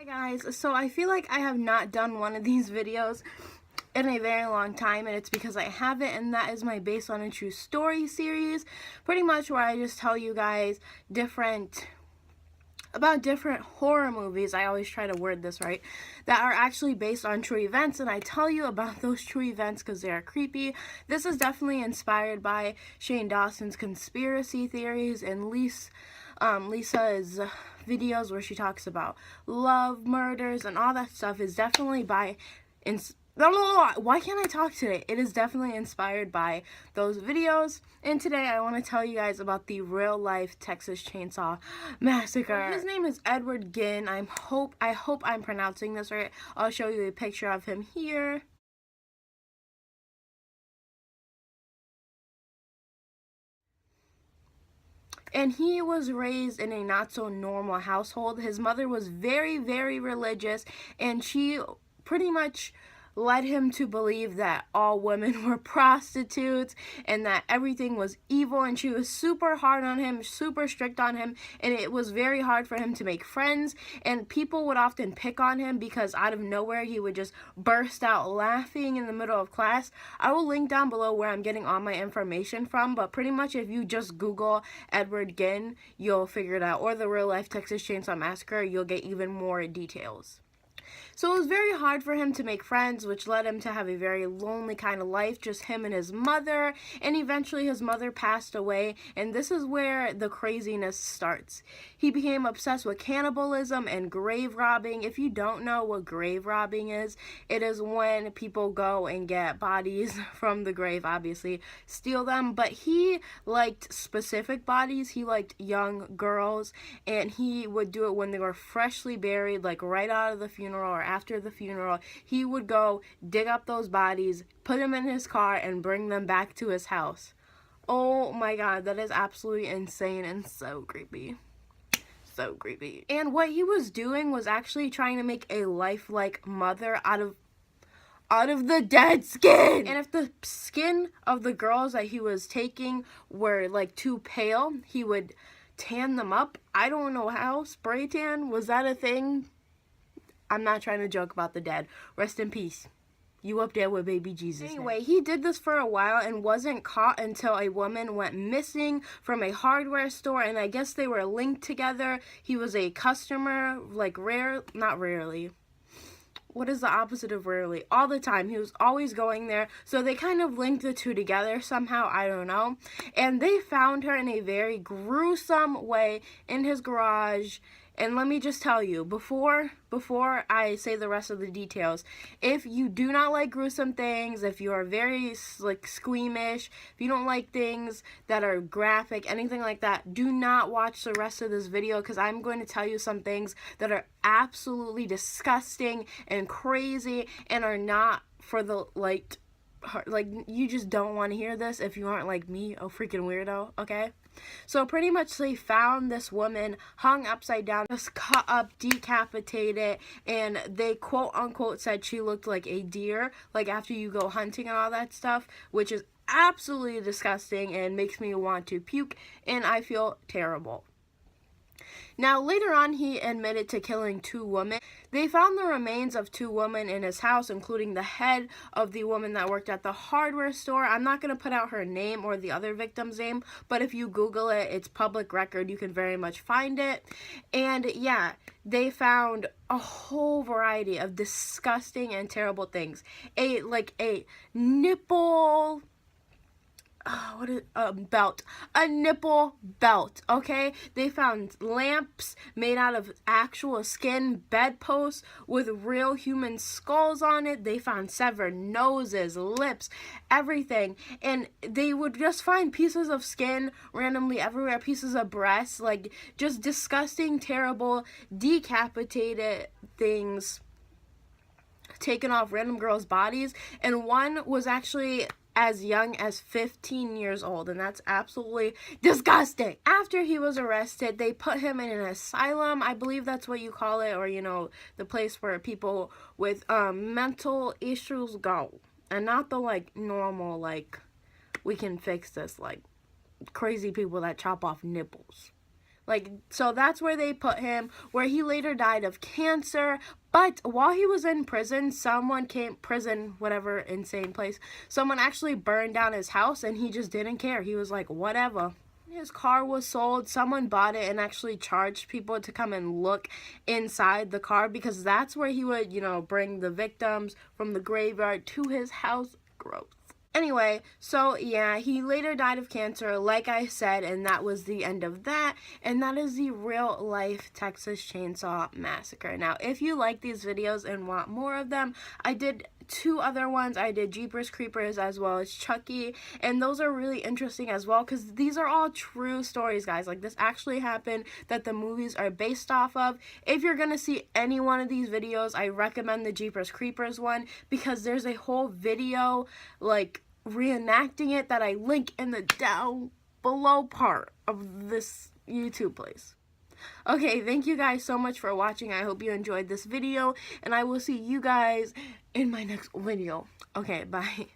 Hi guys, so I feel like I have not done one of these videos in a very long time, and it's because I haven't, and that is my Based on a True Story series, pretty much where I just tell you guys about different horror movies, I always try to word this right, that are actually based on true events, and I tell you about those true events because they are creepy. This is definitely inspired by Shane Dawson's conspiracy theories and Lisa's videos where she talks about love, murders, and all that stuff is definitely by why can't I talk today? It is definitely inspired by those videos. And today I want to tell you guys about the real life Texas Chainsaw Massacre. His name is Edward Ginn. I hope I'm pronouncing this right. I'll show you a picture of him here. And he was raised in a not so normal household. His mother was very, very religious, and she pretty much led him to believe that all women were prostitutes and that everything was evil, and she was super hard on him, super strict on him, and it was very hard for him to make friends, and people would often pick on him because out of nowhere he would just burst out laughing in the middle of class. I will link down below where I'm getting all my information from, but pretty much if you just Google Edward Ginn, you'll figure it out, or the real life Texas Chainsaw Massacre, you'll get even more details. So it was very hard for him to make friends, which led him to have a very lonely kind of life, just him and his mother, and eventually his mother passed away, and this is where the craziness starts. He became obsessed with cannibalism and grave robbing. If you don't know what grave robbing is, it is when people go and get bodies from the grave, obviously, steal them, but he liked specific bodies. He liked young girls, and he would do it when they were freshly buried, like right out of the funeral or after the funeral. He would go dig up those bodies, put them in his car, and bring them back to his house. Oh my god, that is absolutely insane and so creepy. So creepy. And what he was doing was actually trying to make a lifelike mother out of the dead skin. And if the skin of the girls that he was taking were like too pale, he would tan them up. I don't know how. Spray tan, was that a thing? I'm not trying to joke about the dead. Rest in peace. You up there with baby Jesus. Anyway, he did this for a while and wasn't caught until a woman went missing from a hardware store, and I guess they were linked together. He was a customer, like not rarely. What is the opposite of rarely? All the time. He was always going there. So they kind of linked the two together somehow. I don't know. And they found her in a very gruesome way in his garage. And let me just tell you, before I say the rest of the details, if you do not like gruesome things, if you are very like squeamish, if you don't like things that are graphic, anything like that, do not watch the rest of this video, because I'm going to tell you some things that are absolutely disgusting and crazy and are not for the like you just don't want to hear this if you aren't like me, a freaking weirdo, okay? So pretty much they found this woman hung upside down, just cut up, decapitated, and they quote unquote said she looked like a deer, like after you go hunting and all that stuff, which is absolutely disgusting and makes me want to puke, and I feel terrible. Now, later on, he admitted to killing 2 women. They found the remains of 2 women in his house, including the head of the woman that worked at the hardware store. I'm not going to put out her name or the other victim's name, but if you Google it, it's public record. You can very much find it. And yeah, they found a whole variety of disgusting and terrible things. A nipple... belt. A nipple belt, okay? They found lamps made out of actual skin, bedposts with real human skulls on it. They found severed noses, lips, everything. And they would just find pieces of skin randomly everywhere, pieces of breasts, like just disgusting, terrible, decapitated things taken off random girls' bodies. And one was actually as young as 15 years old, and that's absolutely disgusting. After he was arrested, they put him in an asylum, I believe that's what you call it, or, you know, the place where people with mental issues go, and not the, like, normal, like, we can fix this, like, crazy people that chop off nipples. Like, so that's where they put him, where he later died of cancer. But while he was in prison, whatever insane place, someone actually burned down his house, and he just didn't care. He was like, whatever. His car was sold. Someone bought it and actually charged people to come and look inside the car, because that's where he would, bring the victims from the graveyard to his house. Gross. Anyway, so yeah, he later died of cancer, like I said, and that was the end of that. And that is the real life Texas Chainsaw Massacre. Now, if you like these videos and want more of them, I did 2 other ones. I did Jeepers Creepers as well as Chucky, and those are really interesting as well, because these are all true stories, guys. Like, this actually happened, that the movies are based off of. If you're gonna see any one of these videos, I recommend the Jeepers Creepers one, because there's a whole video like reenacting it that I link in the down below part of this YouTube place. Okay, thank you guys so much for watching. I hope you enjoyed this video, and I will see you guys in my next video. Okay, bye.